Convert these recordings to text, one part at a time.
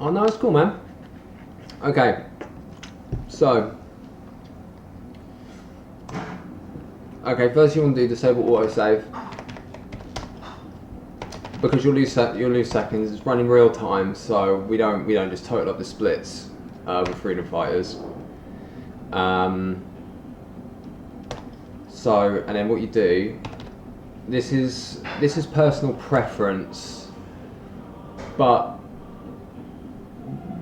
Oh no, it's cool, man. Okay, so first you want to do disable autosave because you'll lose seconds. It's running real time, so we don't just total up the splits with freedom fighters. So, and then what you do, this is personal preference, but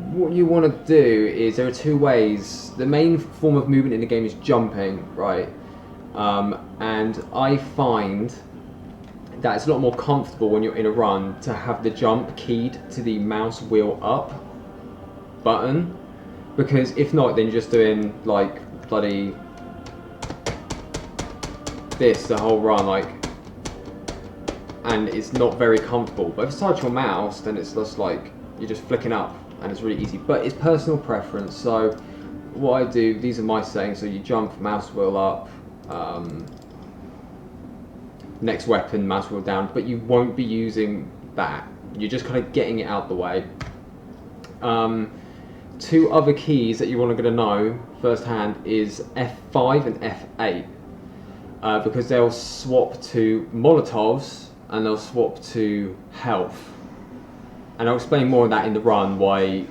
what you want to do is, there are two ways. The main form of movement in the game is jumping, right? And I find that it's a lot more comfortable when you're in a run to have the jump keyed to the mouse wheel up button, because if not, then you're just doing like bloody this the whole run, like, and it's not very comfortable. But if it's tied to your mouse, then it's just like you're just flicking up and it's really easy. But it's personal preference. So what I do, these are my settings. So you jump, mouse wheel up, next weapon, mouse wheel down, but you won't be using that. You're just kind of getting it out the way. Two other keys that you want to know firsthand is F5 and F8, because they'll swap to Molotovs and they'll swap to health. And I'll explain more of that in the run, why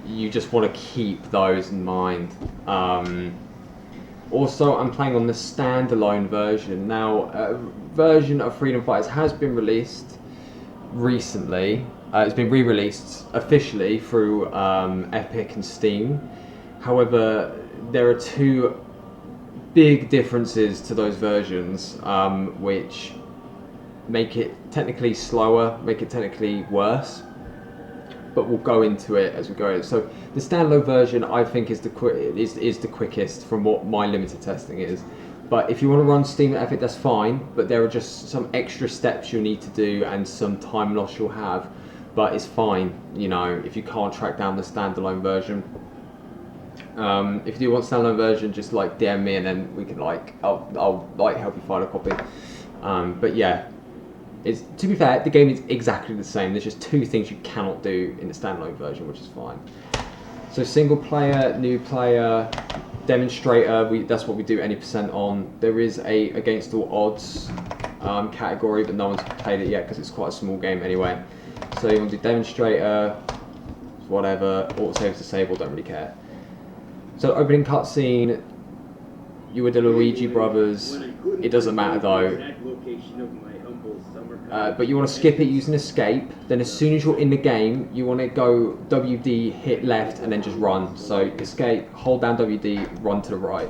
you just want to keep those in mind. Also, I'm playing on the standalone version. Now, a version of Freedom Fighters has been released recently. It's been re-released officially through Epic and Steam. However, there are two big differences to those versions, which make it technically slower, make it technically worse. But we'll go into it as we go. So the standalone version, I think, is the quickest from what my limited testing is. But if you want to run Steam at Epic, that's fine. But there are just some extra steps you'll need to do and some time loss you'll have. But it's fine, you know, if you can't track down the standalone version. If you do want standalone version, just like DM me and then we can I'll like help you find a copy. But yeah. To be fair, the game is exactly the same. There's just two things you cannot do in the standalone version, which is fine. So single player, new player, demonstrator, that's what we do any % on. There is a against all odds category, but no one's played it yet because it's quite a small game anyway. So you want to do demonstrator, whatever, autosave disabled, don't really care. So opening cutscene, you were the Luigi brothers. It doesn't matter though. But you want to skip it using escape. Then as soon as you're in the game, you want to go WD, hit left, and then just run. So escape, hold down WD, run to the right.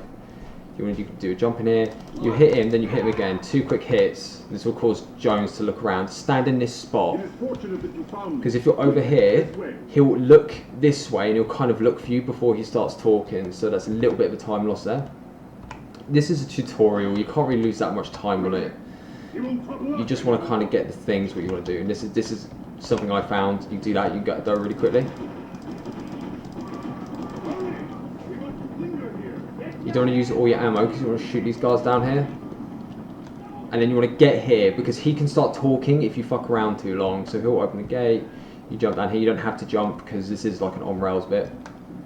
You want to do a jump in here. You hit him, then you hit him again. 2 quick hits. This will cause Jones to look around. Stand in this spot. Because if you're over here, he'll look this way and he'll kind of look for you before he starts talking. So that's a little bit of a time loss there. This is a tutorial. You can't really lose that much time on it. You just want to kind of get the things what you want to do, and this is something I found. You do that, you can get it done really quickly. You don't want to use all your ammo because you want to shoot these guys down here, and then you want to get here because he can start talking if you fuck around too long. So he'll open the gate, you jump down here. You don't have to jump because this is like an on rails bit.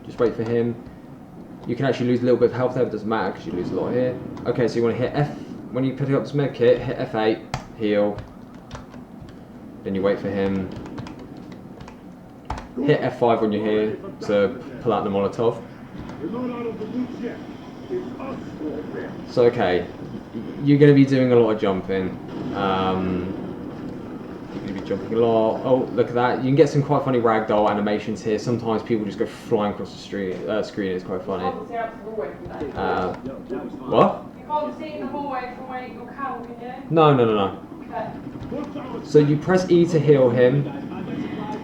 Just wait for him. You can actually lose a little bit of health there, but it doesn't matter because you lose a lot here. Okay, so you want to hit F. When you pick up this med kit, hit F8, heal, then you wait for him, hit F5 when you're here to pull out the Molotov. So okay, you're going to be doing a lot of jumping, you're going to be jumping a lot. Oh, look at that, you can get some quite funny ragdoll animations here. Sometimes people just go flying across the screen, it's quite funny. What? Can't see in the hallway from where your cow, can you? No. Okay. So you press E to heal him,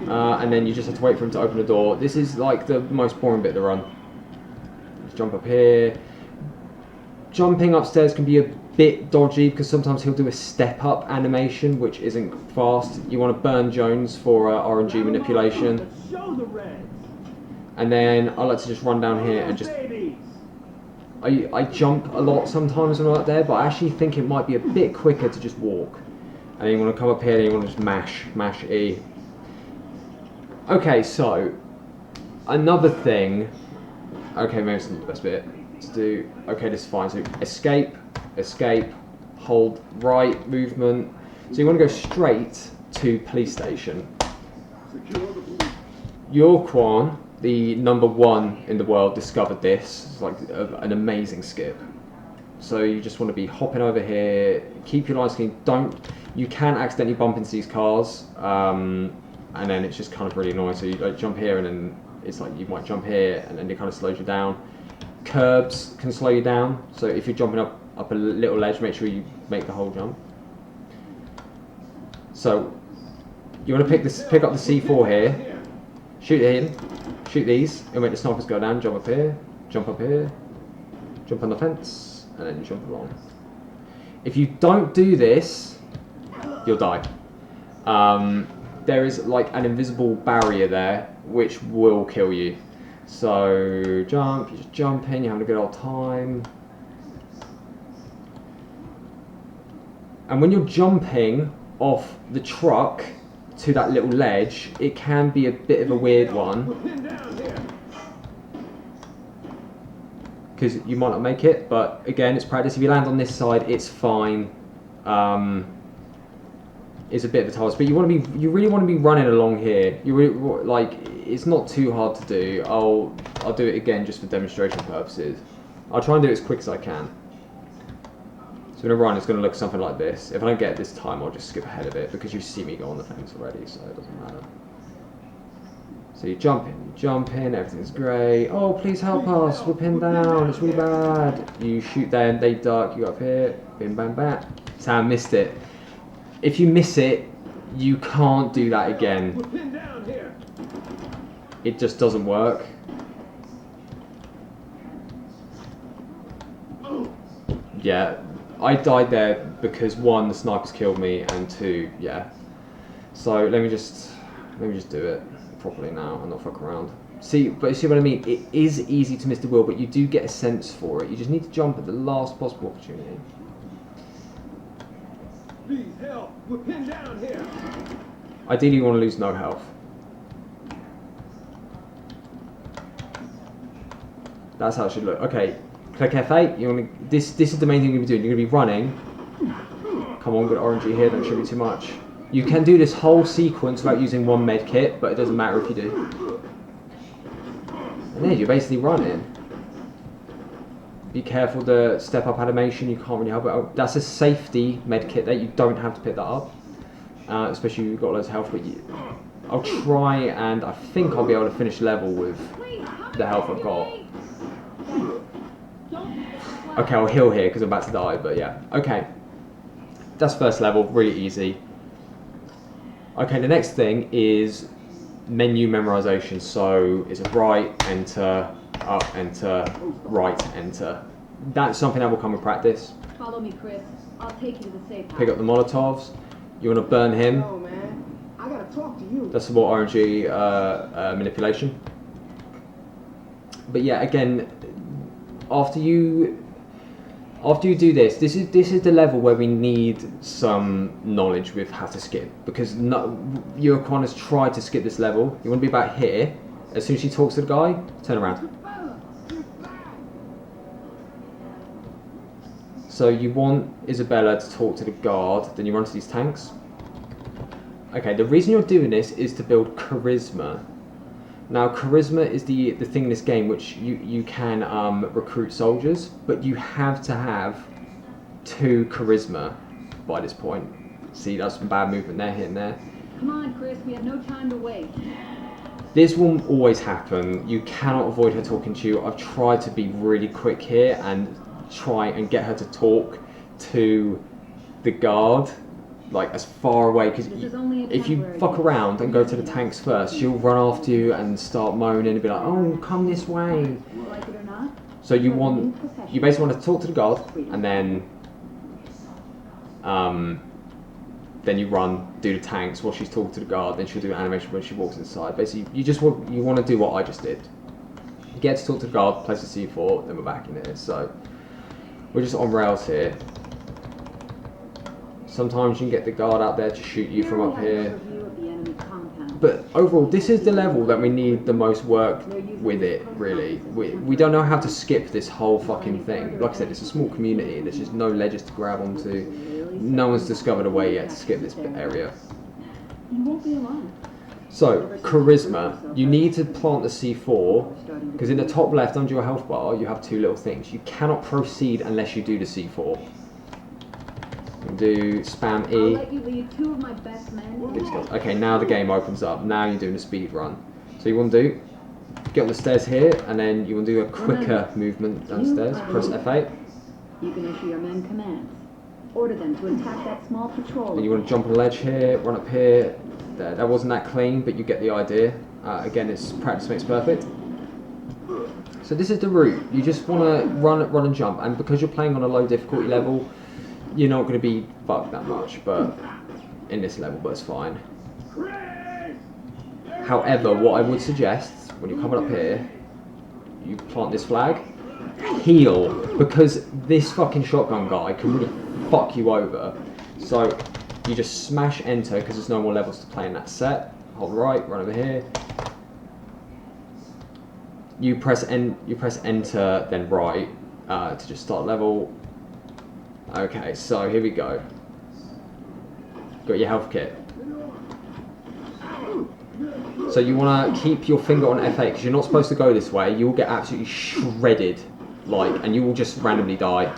and then you just have to wait for him to open the door. This is like the most boring bit of the run. Just jump up here. Jumping upstairs can be a bit dodgy because sometimes he'll do a step up animation which isn't fast. You want to burn Jones for RNG manipulation. And then I like to just run down here and just... I jump a lot sometimes when I'm up there, but I actually think it might be a bit quicker to just walk. And then you want to come up here and you want to just mash E. Okay, so another thing. Okay, maybe it's not the best bit to do. Okay, this is fine. So escape, escape, hold right movement. So you want to go straight to police station. UrQuan, the #1 in the world, discovered this. It's like an amazing skip. So you just want to be hopping over here. Keep your lines clean. You can accidentally bump into these cars, and then it's just kind of really annoying. So you like jump here, and then it's like you might jump here, and then it kind of slows you down. Curbs can slow you down. So if you're jumping up a little ledge, make sure you make the whole jump. So you want to pick up the C4 here, shoot it in, shoot these, and make the snipers go down. Jump up here, jump on the fence, and then you jump along. If you don't do this, you'll die. There is like an invisible barrier there which will kill you. So you're just jumping, you're having a good old time. And when you're jumping off the truck to that little ledge, it can be a bit of a weird one, because you might not make it, but again, it's practice. If you land on this side, it's fine. It's a bit of a task, but you really want to be running along here. You really, like, it's not too hard to do. I'll do it again just for demonstration purposes. I'll try and do it as quick as I can. So when I run, it's going to look something like this. If I don't get it this time, I'll just skip ahead of it because you see me go on the fence already, so it doesn't matter. So you jump in, everything's great. Oh, please help us, we're pinned down, it's really bad. You shoot them, they duck, you go up here, bim bam bam. Sam missed it. If you miss it, you can't do that again. It just doesn't work. Yeah, I died there because 1, the snipers killed me, and 2, yeah. So let me just do it properly now and not fuck around. See, but you see what I mean? It is easy to miss the wheel, but you do get a sense for it. You just need to jump at the last possible opportunity. Please help! We're pinned down here. Ideally, you want to lose no health. That's how it should look. Okay, click F8. You want to. This is the main thing you're gonna be doing. You're gonna be running. Come on, got orangey here. Don't shoot me too much. You can do this whole sequence without using 1 med kit, but it doesn't matter if you do. And then you're basically running. Be careful the step up animation, you can't really help it. That's a safety med kit that you don't have to pick that up. Especially if you've got loads of health, but I'll try, and I think I'll be able to finish level with the health I've got. Okay, I'll heal here because I'm about to die, but yeah. Okay, that's first level, really easy. Okay, the next thing is menu memorization. So it's a right, enter, up, enter, right, enter. That's something that will come with practice. Follow me, Chris. I'll take you to the safe house. Pick up the Molotovs. You want to burn him. Oh man, I gotta talk to you. That's more RNG manipulation. But yeah, again, after you do this is the level where we need some knowledge with how to skip, because UrQuan has tried to skip this level. You want to be about here. As soon as she talks to the guy, turn around. So you want Isabella to talk to the guard, then you run to these tanks. Okay, the reason you're doing this is to build charisma. Now, charisma is the thing in this game which you can recruit soldiers, but you have to have 2 charisma by this point. See, that's some bad movement there, hitting there. Come on, Chris, we have no time to waste. This will always happen. You cannot avoid her talking to you. I've tried to be really quick here and try and get her to talk to the guard, like as far away, because if you fuck around and go to the tanks first, she'll run after you and start moaning and be like, oh, come this way. Like it or not? So you basically want to talk to the guard, and then you run, do the tanks while she's talking to the guard, then she'll do an animation when she walks inside. Basically, you want to do what I just did. Get to talk to the guard, place the C4, then we're back in it. So we're just on rails here. Sometimes you can get the guard out there to shoot you from up here. Overview of the enemy compound. But overall, this is the level that we need the most work with it, really. We don't know how to skip this whole fucking thing. Like I said, it's a small community. There's just no ledges to grab onto. No one's discovered a way yet to skip this area. You won't be alone. So, charisma. You need to plant the C4, because in the top left under your health bar, you have 2 little things. You cannot proceed unless you do the C4. Do spam I'll E. let you lead 2 of my best men. Okay, now the game opens up. Now you're doing a speed run. So you want to do, get on the stairs here, and then you want to do a quicker movement downstairs. Press F8. You can issue your men commands. Order them to attack that small patrol. Then you want to jump on a ledge here, run up here. There, that wasn't that clean, but you get the idea. Again, it's practice makes perfect. So this is the route. You just want to run and jump, and because you're playing on a low difficulty level, you're not going to be bugged that much, but in this level, but it's fine. However, what I would suggest when you're coming up here, you plant this flag, heal, because this fucking shotgun guy can really fuck you over. So you just smash enter because there's no more levels to play in that set. Hold right, run over here. You press enter, then right to just start level. Okay, so here we go. Got your health kit. So you want to keep your finger on F8 because you're not supposed to go this way. You'll get absolutely shredded, and you will just randomly die.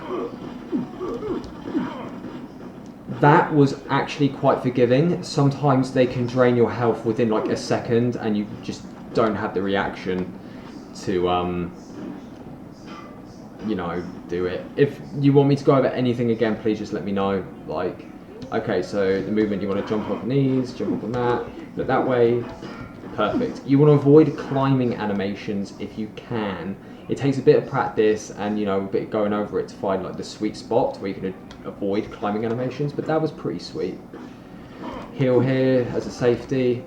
That was actually quite forgiving. Sometimes they can drain your health within like a second, and you just don't have the reaction to you know, do it. If you want me to go over anything again, please just let me know. Like, okay, so the movement, you want to jump up on these, jump up on that, look that way, perfect. You want to avoid climbing animations if you can. It takes a bit of practice and, you know, a bit going over it to find like the sweet spot where you can avoid climbing animations, but that was pretty sweet. Heal here as a safety.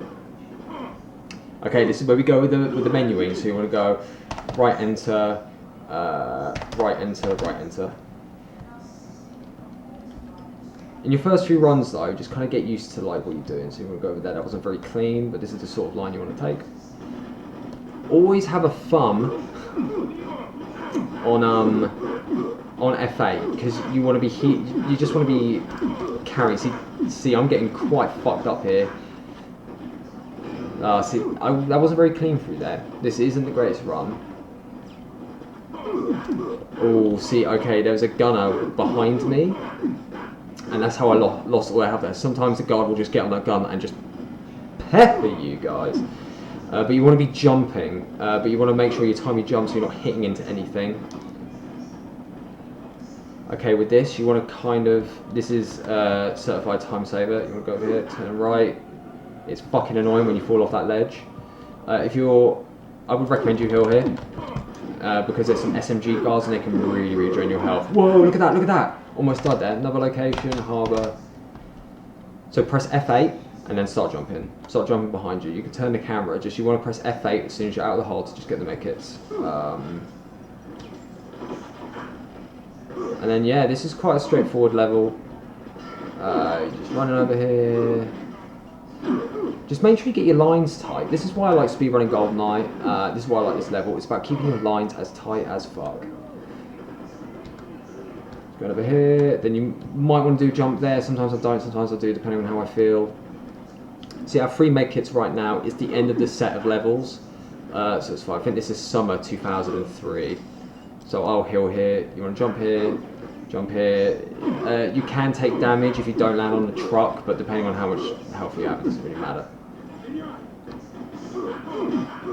Okay, this is where we go with the menuing, so you want to go right enter, right enter, right enter. In your first few runs though, just kind of get used to like what you're doing. So you want to go over there. That wasn't very clean, but this is the sort of line you want to take. Always have a thumb on F8 because you want to be you just want to be carrying. See, I'm getting quite fucked up here. See, that wasn't very clean through there. This isn't the greatest run. Oh, see, okay, there was a gunner behind me, and that's how I lost all I have there. Sometimes the guard will just get on that gun and just pepper you guys. But you want to be jumping, but you want to make sure you time your jump so you're not hitting into anything. Okay, with this, you want to kind of, this is certified time saver. You want to go over here, turn right. It's fucking annoying when you fall off that ledge. I would recommend you heal here. Because there's some SMG guards and they can really, really drain your health. Whoa, look at that, look at that! Almost died there. Another location, harbour. So press F8 and then start jumping. Start jumping behind you. You can turn the camera, just you want to press F8 as soon as you're out of the hole to just get the medkits. And then yeah, this is quite a straightforward level. Just running over here. Just make sure you get your lines tight. This is why I like speedrunning GoldenEye. This is why I like this level. It's about keeping your lines as tight as fuck. Going over here. Then you might want to do jump there. Sometimes I don't. Sometimes I do, depending on how I feel. See, I have 3 medkits right now. It's the end of the set of levels. So it's fine. I think this is summer 2003. So I'll heal here. You want to jump here. Jump here. You can take damage if you don't land on the truck, but depending on how much health you have, it doesn't really matter.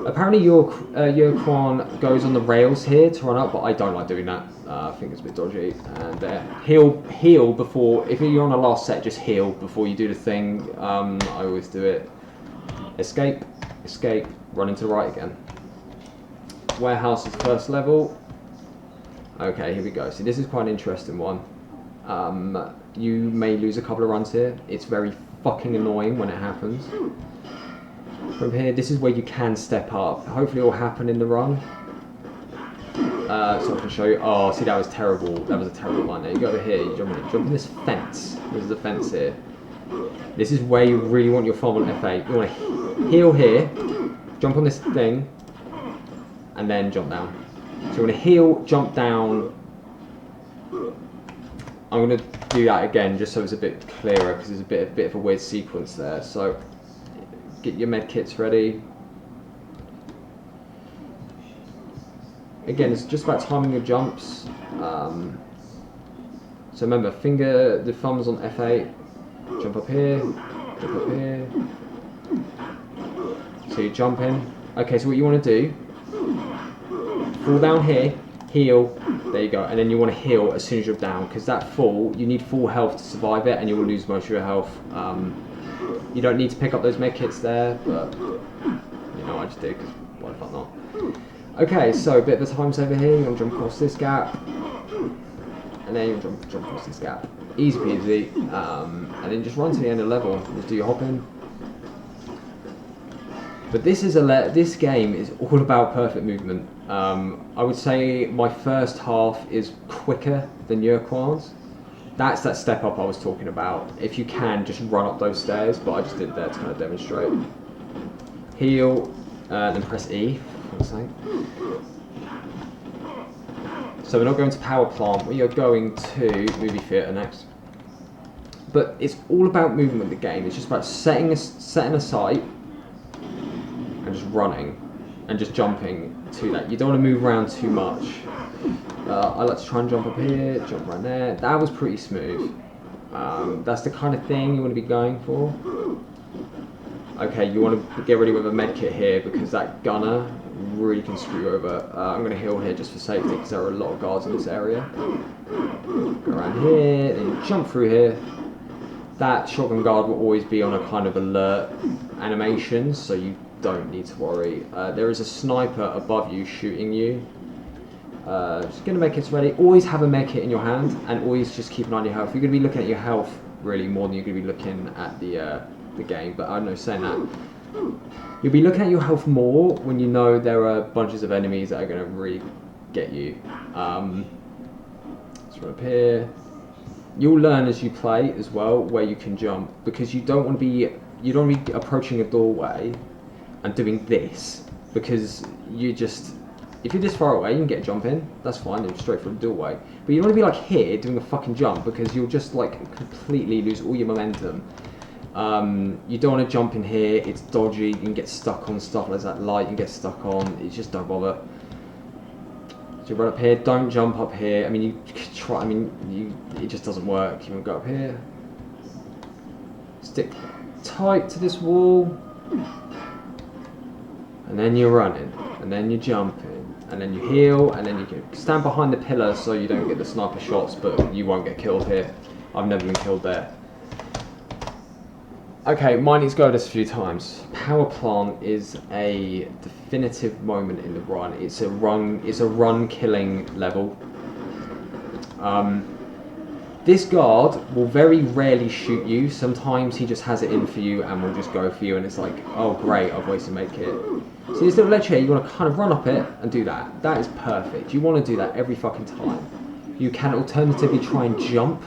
Apparently UrQuan goes on the rails here to run up, but I don't like doing that. I think it's a bit dodgy. And heal before, if you're on a last set, just heal before you do the thing. I always do it. Escape, escape, run into the right again. Warehouse is first level. Okay, here we go. See, this is quite an interesting one. You may lose a couple of runs here. It's very fucking annoying when it happens. From here, this is where you can step up. Hopefully it will happen in the run. So I can show you. Oh, see, that was terrible. That was a terrible line there. You go over here, you jump in this fence. This is the fence here. This is where you really want your thumb on F8. You want to heal here, jump on this thing, and then jump down. So you want to heal, jump down. I'm going to do that again just so it's a bit clearer because there's a bit of a weird sequence there. So get your med kits ready. Again, it's just about timing your jumps. So remember, the thumbs on F8. Jump up here, jump up here. So you're jumping. Okay, so what you want to do, fall down here, heal, there you go, and then you want to heal as soon as you're down, because that fall, you need full health to survive it, and you will lose most of your health. You don't need to pick up those med kits there, but, you know, I just did, because why the fuck not. Okay, so a bit of a time saver here, you want to jump across this gap, and then you jump across this gap. Easy peasy, and then just run to the end of the level. Just do your hopping. But this game is all about perfect movement. I would say my first half is quicker than UrQuan's. That's that step up I was talking about. If you can, just run up those stairs, but I just did that to kind of demonstrate. Heal, then press E. For fuck's sake. So we're not going to power plant, we are going to movie theatre next. But it's all about movement with the game. It's just about setting a sight and just running and just jumping to that. You don't want to move around too much. I like to try and jump up here, jump right there. That was pretty smooth. That's the kind of thing you want to be going for. Okay, you want to get ready with a med kit here because that gunner really can screw you over. I'm going to heal here just for safety because there are a lot of guards in this area. Go around here, then you jump through here. That shotgun guard will always be on a kind of alert animation, so you don't need to worry. There is a sniper above you shooting you. Just going to make it ready. Always have a med kit in your hand and always just keep an eye on your health. You're going to be looking at your health really more than you're going to be looking at the game, but I don't know, saying that. You'll be looking at your health more when you know there are bunches of enemies that are going to really get you. Let's run up here. You'll learn as you play as well where you can jump because you don't want to be approaching a doorway and doing this because you just, if you're this far away you can get a jump in, that's fine, you're straight for the doorway. But you don't want to be like here doing a fucking jump because you'll just like completely lose all your momentum. You don't want to jump in here, it's dodgy, you can get stuck on stuff like that light, you can get stuck on, it's just don't bother. So you run up here, don't jump up here, I mean you could try, it just doesn't work. You want to go up here, stick tight to this wall, and then you're running, and then you're jumping, and then you heal, and then you can stand behind the pillar so you don't get the sniper shots, but you won't get killed here. I've never been killed there. Okay, might need to go over this a few times. Power plant is a definitive moment in the run. It's a run killing level. This guard will very rarely shoot you. Sometimes he just has it in for you and will just go for you and it's like, oh great, I've wasted my kit. So this little ledge here, you want to kind of run up it and do that. That is perfect. You want to do that every fucking time. You can alternatively try and jump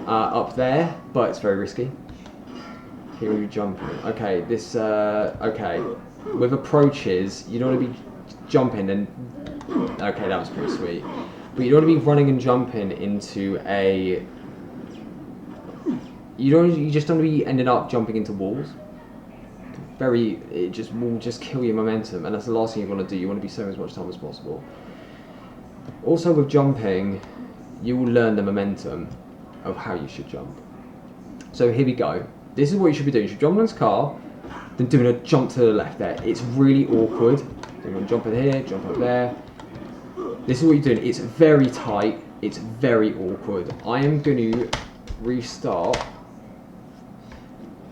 up there, but it's very risky. Here we jumping. Okay, this, okay. With approaches, you don't want to be jumping and, okay, that was pretty sweet. But you don't want to be running and jumping into a, you just don't want to be ending up jumping into walls. It will just kill your momentum, and that's the last thing you want to do. You want to be saving as much time as possible. Also with jumping, you will learn the momentum of how you should jump. So here we go. This is what you should be doing. You should jump on this car, then doing a jump to the left there. It's really awkward. So you're going to jump in here, jump up there. This is what you're doing. It's very tight. It's very awkward. I am going to restart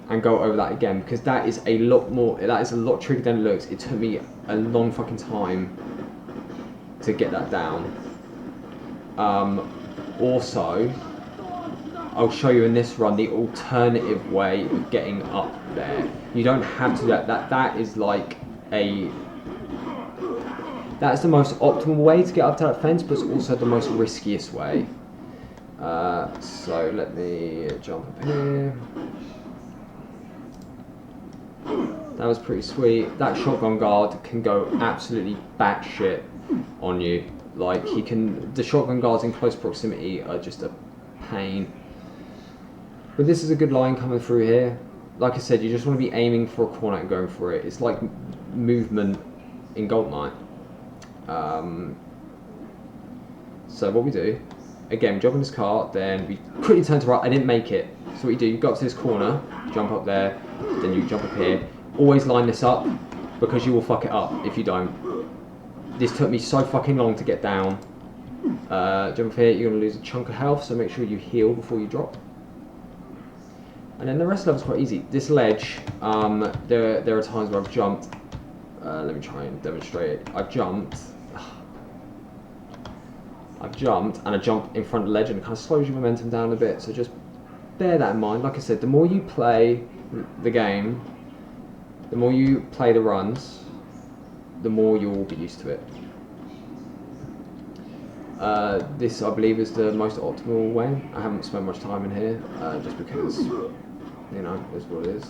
and go over that again because that is a lot trickier than it looks. It took me a long fucking time to get that down. Also, I'll show you in this run the alternative way of getting up there. You don't have to do that. That is like that's the most optimal way to get up to that fence, but it's also the most riskiest way. So let me jump up here. That was pretty sweet. That shotgun guard can go absolutely batshit on you. Like the shotgun guards in close proximity are just a pain. But this is a good line coming through here. Like I said, you just want to be aiming for a corner and going for it. It's like movement in Goldeneye. So what we do, again, we jump in this car, then we quickly turn to right. I didn't make it. So what you do, you go up to this corner, jump up there, then you jump up here. Always line this up, because you will fuck it up if you don't. This took me so fucking long to get down. Jump up here, you're going to lose a chunk of health, so make sure you heal before you drop. And then the rest of the level's quite easy. This ledge, there are times where I've jumped. Let me try and demonstrate it. I've jumped, and I jump in front of the ledge, and it kind of slows your momentum down a bit. So just bear that in mind. Like I said, the more you play the game, the more you play the runs, the more you'll be used to it. This, I believe, is the most optimal way. I haven't spent much time in here, just because, you know, it's what it is.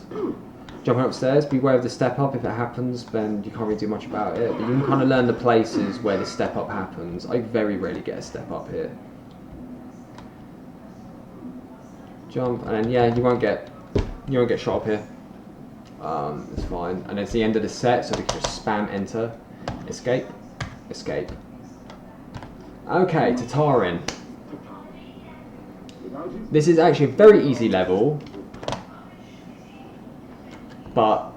Jumping upstairs, beware of the step up. If it happens, then you can't really do much about it. But you can kind of learn the places where the step up happens. I very rarely get a step up here. Jump, and then yeah, you won't get shot up here. It's fine. And it's the end of the set, so we can just spam enter, escape, escape. Okay, Tatarin. This is actually a very easy level, but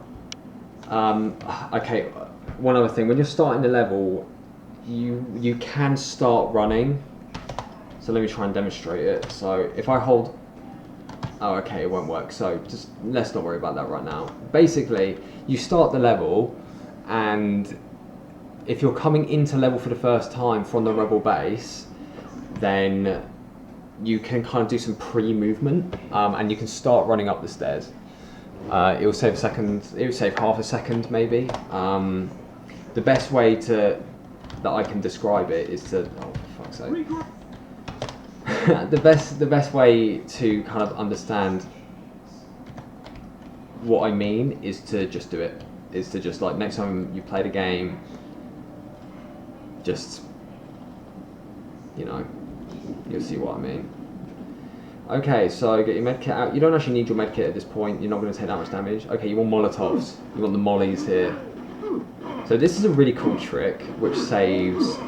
okay. One other thing: when you're starting the level, you can start running. So let me try and demonstrate it. So if I hold, oh, okay, it won't work. So just let's not worry about that right now. Basically, you start the level, and if you're coming into level for the first time from the rebel base, then you can kind of do some pre-movement, and you can start running up the stairs. It will save a second. It will save half a second, maybe. The best way that I can describe it is to, oh, for fuck's sake. the best way to kind of understand what I mean is to just do it. Is to just, like, next time you play the game, just, you know, you'll see what I mean. Okay, so get your medkit out. You don't actually need your medkit at this point. You're not going to take that much damage. Okay, you want Molotovs. You want the mollies here. So this is a really cool trick which saves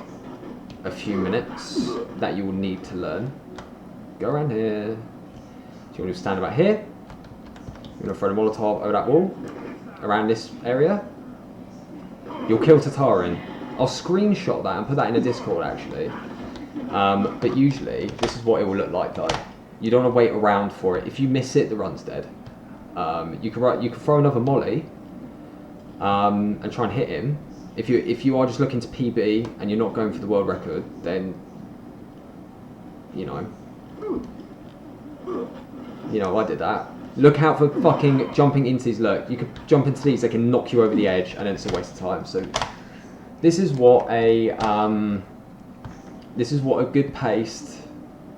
a few minutes that you will need to learn. Go around here. So you want to stand about here. You're going to throw the Molotov over that wall, around this area. You'll kill Tatarin. I'll screenshot that and put that in a Discord, actually. But usually, this is what it will look like, though. You don't want to wait around for it. If you miss it, the run's dead. You can throw another molly and try and hit him. If you are just looking to PB and you're not going for the world record, then you know I did that. Look out for fucking jumping into these. Look, you could jump into these; they can knock you over the edge, and then it's a waste of time. So this is what a good paced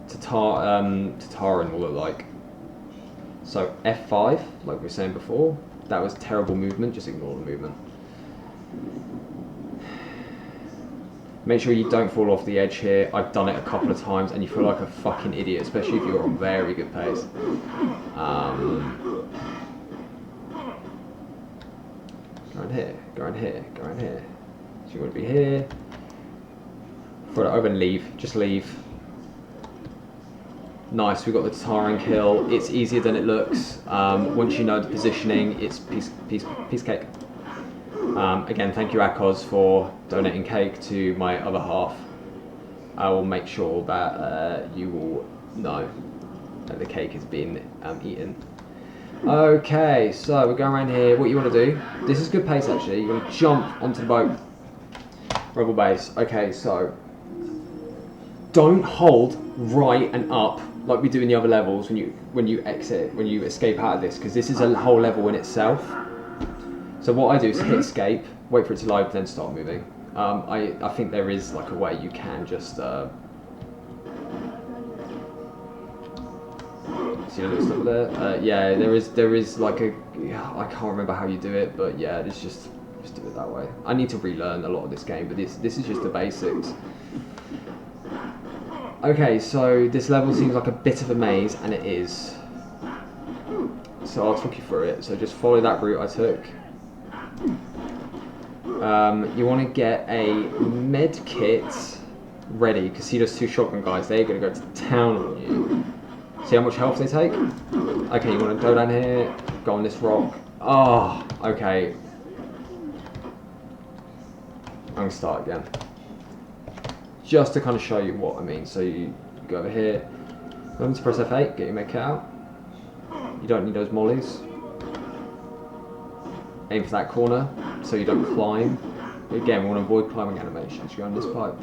Tatarin will look like. So F5, like we were saying before, that was terrible movement. Just ignore the movement. Make sure you don't fall off the edge here. I've done it a couple of times and you feel like a fucking idiot, especially if you're on very good pace. Go around here, go around here, go around here. So you want to be here. Throw it over and leave. Just leave. Nice, we got the Tatarin kill. It's easier than it looks. Once you know the positioning, it's piece cake. Again, thank you Akoz for donating cake to my other half. I will make sure that you will know that the cake has been eaten. Okay, so we're going around here. What you want to do, this is good pace actually, you want to jump onto the boat. Rebel base. Okay, so don't hold right and up like we do in the other levels when you escape out of this, because this is a whole level in itself. So what I do is hit escape, wait for it to load, then start moving. I think there is like a way you can just See the little stuff there? Yeah, there is like a, I can't remember how you do it, but yeah, it's just do it that way. I need to relearn a lot of this game, but this is just the basics. Okay, so this level seems like a bit of a maze, and it is. So I'll talk you through it. So just follow that route I took. You want to get a med kit ready, because see those two shotgun guys, they're going to go to town on you. See how much health they take? Okay, you want to go down here, go on this rock. Oh, okay. I'm going to start again. Just to kind of show you what I mean. So you go over here, remember to press F8, get your med kit out. You don't need those mollies. Aim for that corner so you don't climb. Again, we want to avoid climbing animations. You go on this pipe.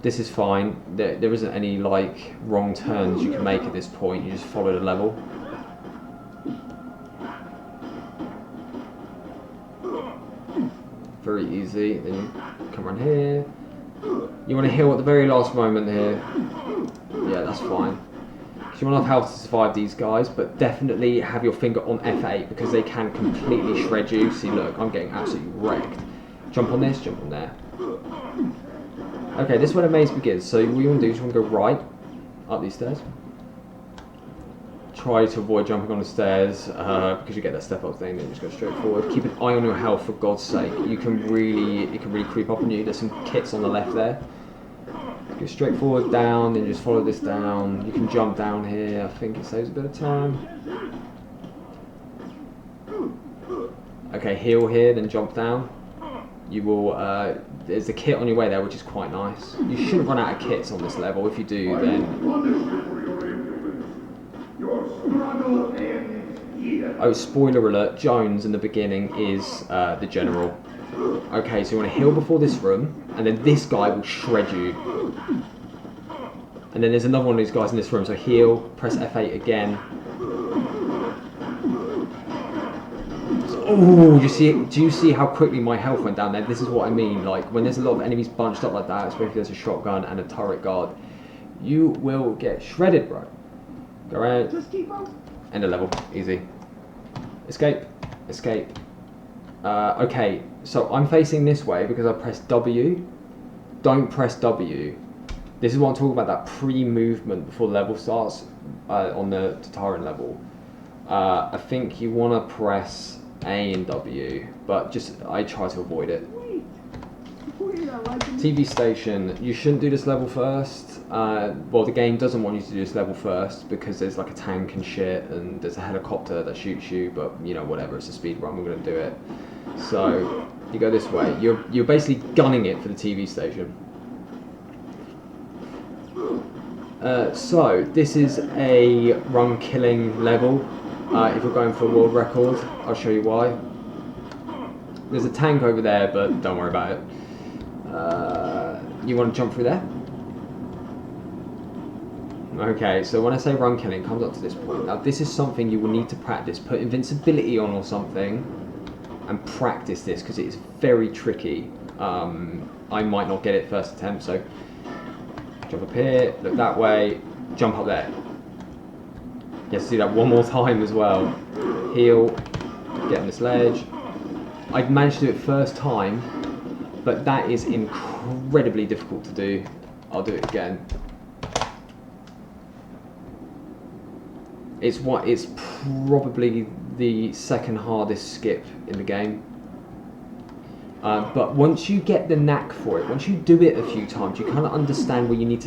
This is fine. There isn't any like wrong turns you can make at this point. You just follow the level. Very easy. Then you come around here. You want to heal at the very last moment here. Yeah, that's fine. You want enough health to survive these guys, but definitely have your finger on F8 because they can completely shred you. See, look, I'm getting absolutely wrecked. Jump on this, jump on there. Okay, this is where the maze begins. So what you want to do is you want to go right up these stairs. Try to avoid jumping on the stairs because you get that step up thing. Then just go straight forward. Keep an eye on your health for God's sake. It can really creep up on you. There's some kits on the left there. Go straight forward, down, then just follow this down. You can jump down here. I think it saves a bit of time. Okay, heal here, then jump down. You will. There's a kit on your way there, which is quite nice. You shouldn't run out of kits on this level. If you do, then. Oh, spoiler alert! Jones in the beginning is the general. Okay, so you want to heal before this room, and then this guy will shred you. And then there's another one of these guys in this room, so heal, press F8 again. Oh, do you see how quickly my health went down there? This is what I mean, like, when there's a lot of enemies bunched up like that, especially if there's a shotgun and a turret guard, you will get shredded, bro. Go around, end the level, easy. Escape, escape. Okay, so I'm facing this way because I pressed W. Don't press W. This is what I'm talking about, that pre-movement before the level starts on the Tataran level. I think you want to press A and W, but just I try to avoid it. TV station, you shouldn't do this level first. Well, the game doesn't want you to do this level first because there's like a tank and shit, and there's a helicopter that shoots you, but you know, whatever, it's a speed run, we're going to do it. So, you go this way. You're basically gunning it for the TV station. So, this is a run-killing level. If you're going for a world record, I'll show you why. There's a tank over there, but don't worry about it. You want to jump through there? Okay, so when I say run killing, it comes up to this point. Now, this is something you will need to practice. Put invincibility on or something and practice this because it is very tricky. I might not get it first attempt, so jump up here, look that way, jump up there. You have to do that one more time as well. Heal, get on this ledge. I managed to do it first time, but that is incredibly difficult to do. I'll do it again. It's probably the second hardest skip in the game. But once you get the knack for it, once you do it a few times, you kind of understand where you need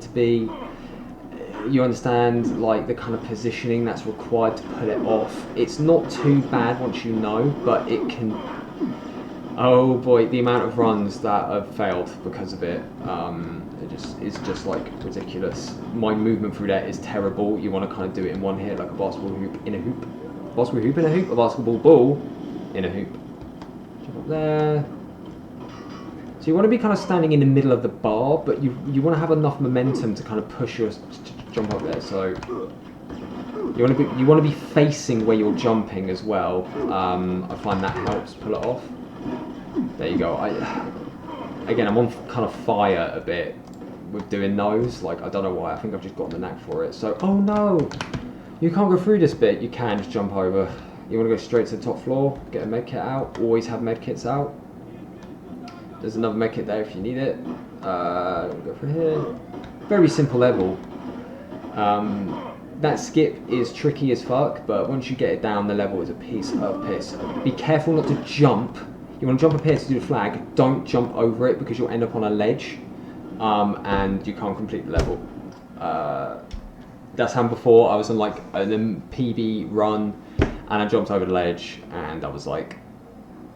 to be. You understand like the kind of positioning that's required to pull it off. It's not too bad once you know, but it can. Oh boy, the amount of runs that have failed because of it, is just like ridiculous. My movement through there is terrible. You want to kind of do it in one hit, like a basketball hoop in a hoop. Basketball hoop in a hoop, a basketball ball in a hoop. Jump up there. So you want to be kind of standing in the middle of the bar, but you want to have enough momentum to kind of push your jump up there. So you want to be facing where you're jumping as well. I find that helps pull it off. There you go. Again, I'm on kind of fire a bit with doing those. Like, I don't know why, I think I've just gotten the knack for it. So, oh no! You can't go through this bit, you can just jump over. You want to go straight to the top floor, get a medkit out, always have medkits out. There's another medkit there if you need it. Go through here. Very simple level. That skip is tricky as fuck, but once you get it down, the level is a piece of piss. Be careful not to jump. You want to jump up here to do the flag, don't jump over it because you'll end up on a ledge and you can't complete the level. That's happened before. I was on like an PB run and I jumped over the ledge and I was like,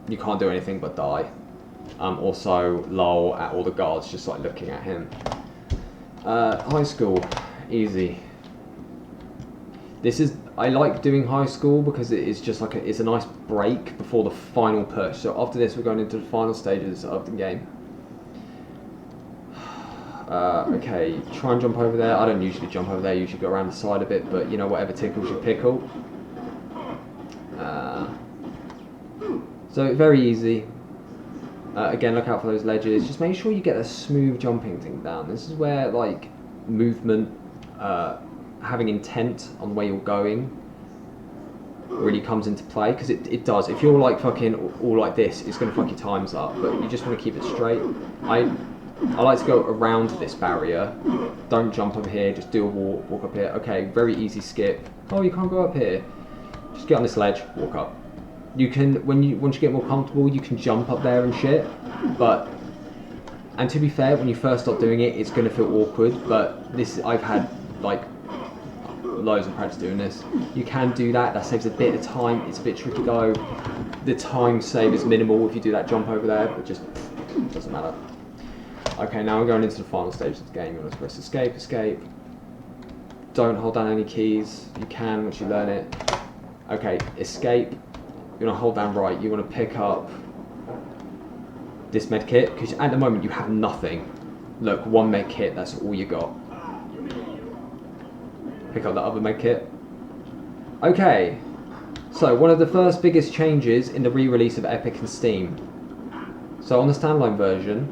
you can't do anything but die. Also, lol at all the guards just like looking at him. High school, easy. I like doing high school because it is just like it's a nice break before the final push. So after this, we're going into the final stages of the game. Okay, try and jump over there. I don't usually jump over there. I usually go around the side a bit, but you know, whatever tickles your pickle. So very easy. Again, look out for those ledges. Just make sure you get a smooth jumping thing down. This is where like movement, having intent on where you're going really comes into play, because it does. If you're like fucking all like this, it's going to fuck your times up, but you just want to keep it straight. I like to go around this barrier. Don't jump up here, just do a walk up here. Okay, very easy skip. Oh, you can't go up here. Just get on this ledge, walk up. You can, once you get more comfortable, you can jump up there and shit, and to be fair, when you first start doing it, it's going to feel awkward, but I've had like loads of practice doing this. You can do that saves a bit of time. It's a bit tricky though. The time save is minimal if you do that jump over there, but just doesn't matter. Okay, now we're going into the final stage of the game. You want to press escape, escape. Don't hold down any keys. You can once you learn it. Okay, escape. You want to hold down right. You want to pick up this med kit, because at the moment you have nothing. Look, one med kit, that's all you got. Pick up that other med kit. Okay, so one of the first biggest changes in the re-release of Epic and Steam. So on the standalone version,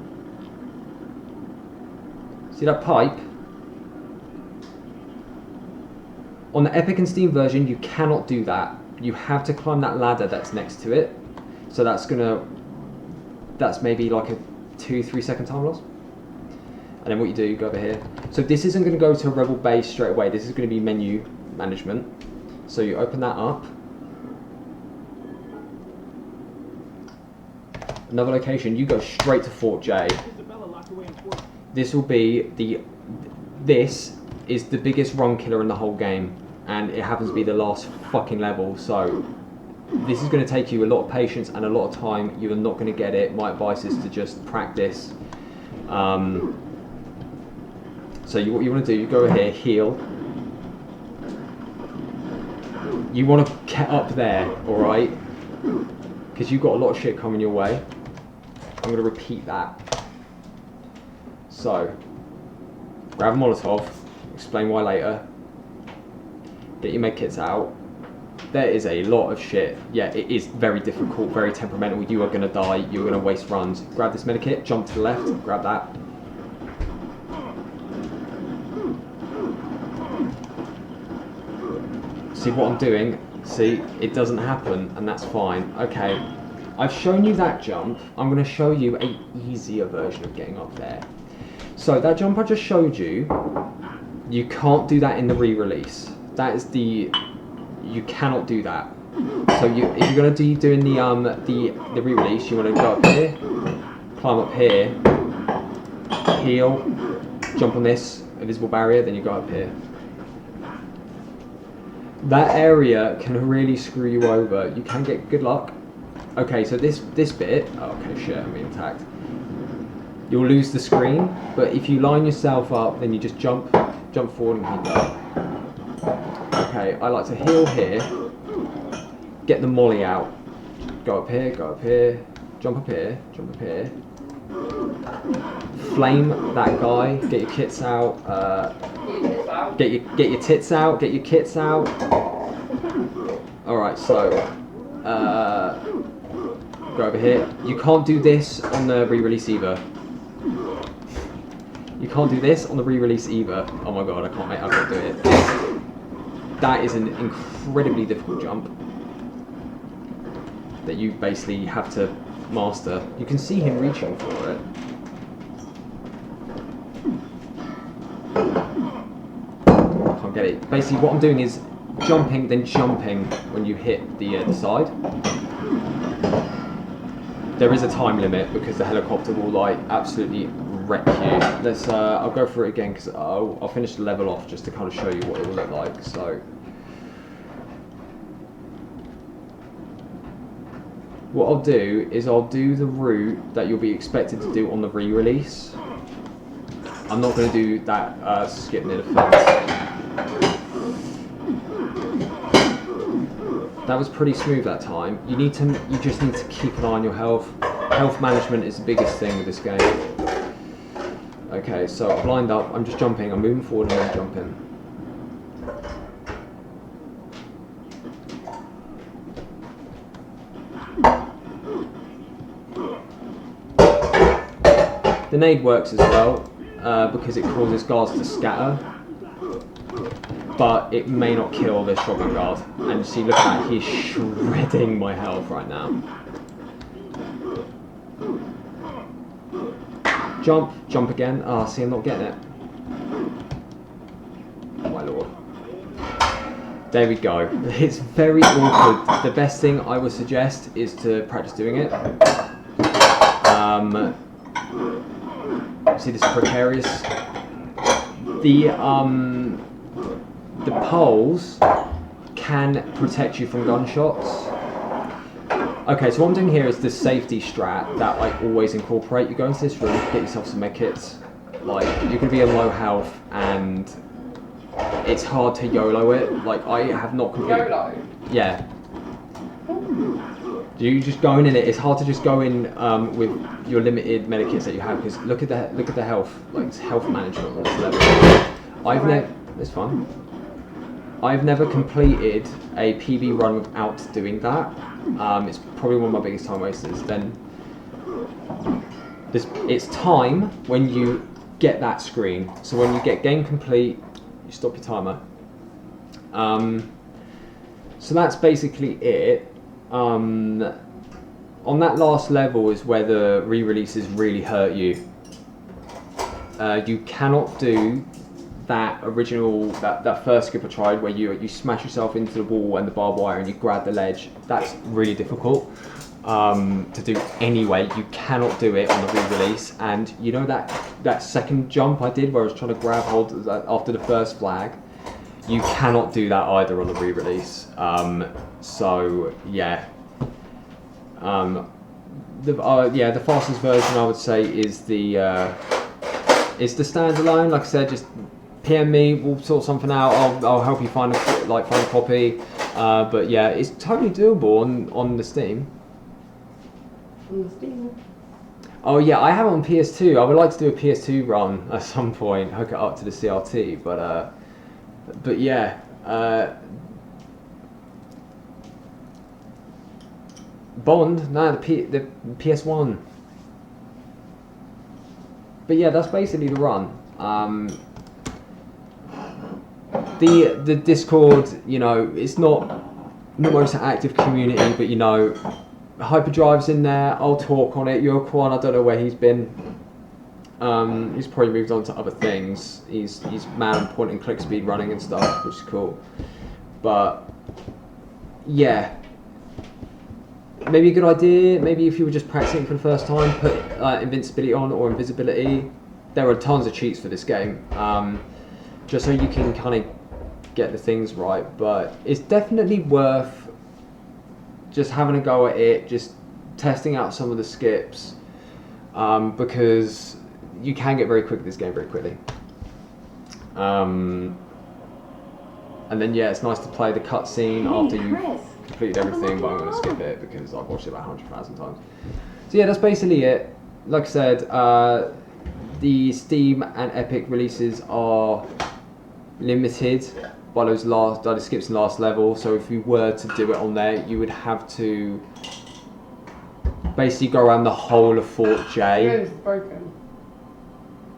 see that pipe? On the Epic and Steam version, you cannot do that. You have to climb that ladder that's next to it. So that's maybe like a 2-3 second time loss. And then what you do, you go over here. So this isn't going to go to a Rebel base straight away. This is going to be menu management. So you open that up. Another location, you go straight to Fort J. This will be this is the biggest run killer in the whole game. And it happens to be the last fucking level. So this is going to take you a lot of patience and a lot of time. You are not going to get it. My advice is to just practice. So what you want to do, you go over here, heal. You want to get up there, alright? Because you've got a lot of shit coming your way. I'm going to repeat that. So, grab a Molotov, explain why later. Get your medkits out. There is a lot of shit. Yeah, it is very difficult, very temperamental. You are going to die, you're going to waste runs. Grab this medkit, jump to the left, grab that. See what I'm doing? See, it doesn't happen, and that's fine. Okay, I've shown you that jump. I'm going to show you an easier version of getting up there. So that jump I just showed you, you can't do that in the re-release. That is you cannot do that. So if you're going to be doing the re-release, you want to go up here, climb up here, heal, jump on this invisible barrier, then you go up here. That area can really screw you over. You can get good luck. Okay, so this bit, oh, okay, shit, I'm being attacked. You'll lose the screen, but if you line yourself up, then you just jump forward and keep up. Okay, I like to heal here, get the molly out, go up here, jump up here, flame that guy, get your kits out, get your tits out, get your kits out. Alright, so go over here. You can't do this on the re-release either. You can't do this on the re-release either. Oh my god, I can't do it. That is an incredibly difficult jump that you basically have to master. You can see him reaching for it. Can't get it. Basically what I'm doing is jumping, then jumping when you hit the side. There is a time limit because the helicopter will like absolutely wreck you. Let's I'll go through it again because I'll finish the level off just to kind of show you what it will look like. So what I'll do is I'll do the route that you'll be expected to do on the re-release. I'm not going to do that skip near the fence. That was pretty smooth that time. You just need to keep an eye on your health. Health management is the biggest thing with this game. Okay, so I've lined up, I'm just jumping, I'm moving forward and I'm jumping. The nade works as well, because it causes guards to scatter. But it may not kill this shotgun guard. And you see, look at that, he's shredding my health right now. Jump again. Ah, see, I'm not getting it. Oh my lord. There we go. It's very awkward. The best thing I would suggest is to practice doing it. See, this is precarious. The poles can protect you from gunshots. Okay, so what I'm doing here is the safety strat that I always incorporate. You go into this room, get yourself some medkits. Like, you're going to be on low health and it's hard to YOLO it. Like, I have not completely... YOLO? Yeah. You just going in it. It's hard to just go in with your limited medikits that you have because look at the health, like it's health management on this level. It's fun. I've never completed a PB run without doing that. It's probably one of my biggest time wasters. Then it's time when you get that screen. So when you get game complete, you stop your timer. So that's basically it. On that last level is where the re-releases really hurt you. You cannot do that original, that first skip I tried where you smash yourself into the wall and the barbed wire and you grab the ledge. That's really difficult to do anyway. You cannot do it on the re-release. And you know that second jump I did where I was trying to grab hold after the first flag? You cannot do that either on the re-release. So yeah. The fastest version I would say is the standalone. Like I said, just PM me, we'll sort something out. I'll help you find a copy. But yeah, it's totally doable on the Steam. On the Steam. Oh yeah, I have it on PS2. I would like to do a PS2 run at some point, hook it up to the CRT. But yeah. Bond, no, the PS1. But yeah, that's basically the run. The Discord, you know, it's not the most active community, but you know, Hyperdrive's in there. I'll talk on it. UrQuan, I don't know where he's been. He's probably moved on to other things. He's mad on point and click speed running and stuff, which is cool. But yeah. Maybe a good idea, maybe if you were just practicing for the first time, put invincibility on or invisibility. There are tons of cheats for this game, just so you can kind of get the things right, but it's definitely worth just having a go at it, just testing out some of the skips, because you can get very quick at this game very quickly. And then yeah, it's nice to play the cutscene after you've completed everything, but I'm going to skip it because I've watched it about 100,000 times. So yeah, that's basically it. Like I said, the Steam and Epic releases are limited by those skips in last level. So if you were to do it on there, you would have to basically go around the whole of Fort J. It's broken.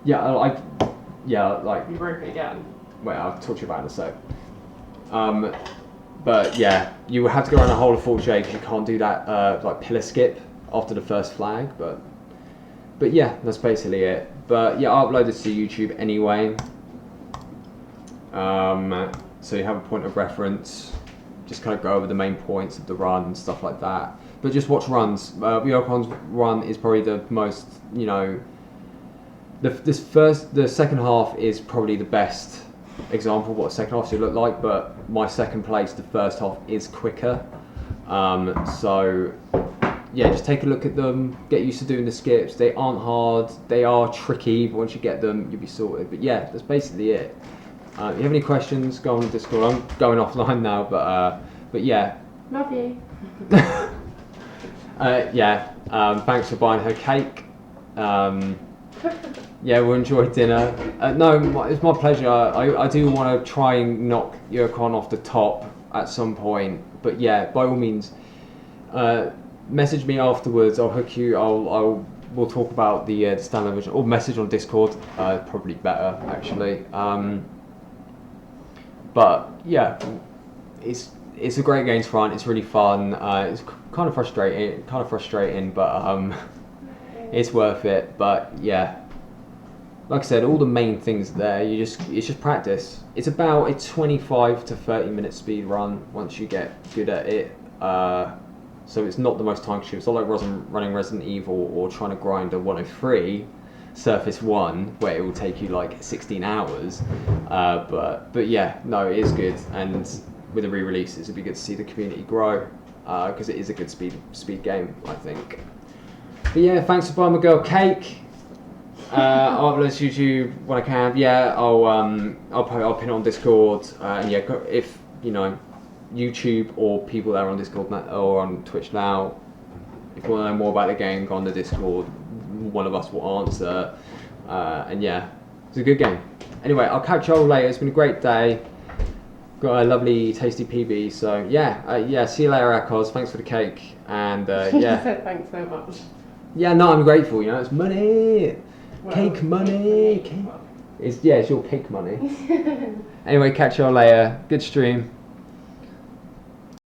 like. You broke it again. Wait, I'll talk to you about it in a sec. But yeah, you would have to go around the whole of Fort J because you can't do that like pillar skip after the first flag. But yeah, that's basically it. But yeah, I'll upload this to YouTube anyway. So you have a point of reference. Just kind of go over the main points of the run and stuff like that. But just watch runs. UrQuan's run is probably the most, you know. The second half is probably the best example of what a second half should look like. But my second place, the first half is quicker. So yeah, just take a look at them. Get used to doing the skips. They aren't hard. They are tricky, but once you get them, you'll be sorted. But yeah, that's basically it. If you have any questions, go on the Discord. I'm going offline now, but yeah. Love you. Thanks for buying her cake. Yeah, we'll enjoy dinner. No, it's my pleasure. I do want to try and knock UrQuan off the top at some point. But yeah, by all means, message me afterwards. I'll hook you. We'll talk about the standalone version, or message on Discord. Probably better actually. But yeah, it's a great game to run. It's really fun. It's kind of frustrating, but it's worth it. But yeah, like I said, all the main things there. It's just practice. It's about a 25 to 30 minute speed run once you get good at it. So it's not the most time consuming. It's not like running Resident Evil or trying to grind a 103. Surface 1 where it will take you like 16 hours, but yeah, no, it is good, and with the re-releases it'd be good to see the community grow, because it is a good speed game, I think. But yeah, thanks for buying my girl cake. I'll upload to YouTube when I can. Yeah, I'll pin it on Discord, and yeah, if you know YouTube or people that are on Discord or on Twitch now, if you want to know more about the game, go on the Discord. One of us will answer, and yeah, it's a good game. Anyway, I'll catch you all later. It's been a great day. Got a lovely, tasty PB. So yeah, see you later, Akoz. Thanks for the cake, and yeah. Said thanks so much. Yeah, no, I'm grateful. You know, it's money, Well, cake money. cake. It's your cake money. Anyway, catch you all later. Good stream.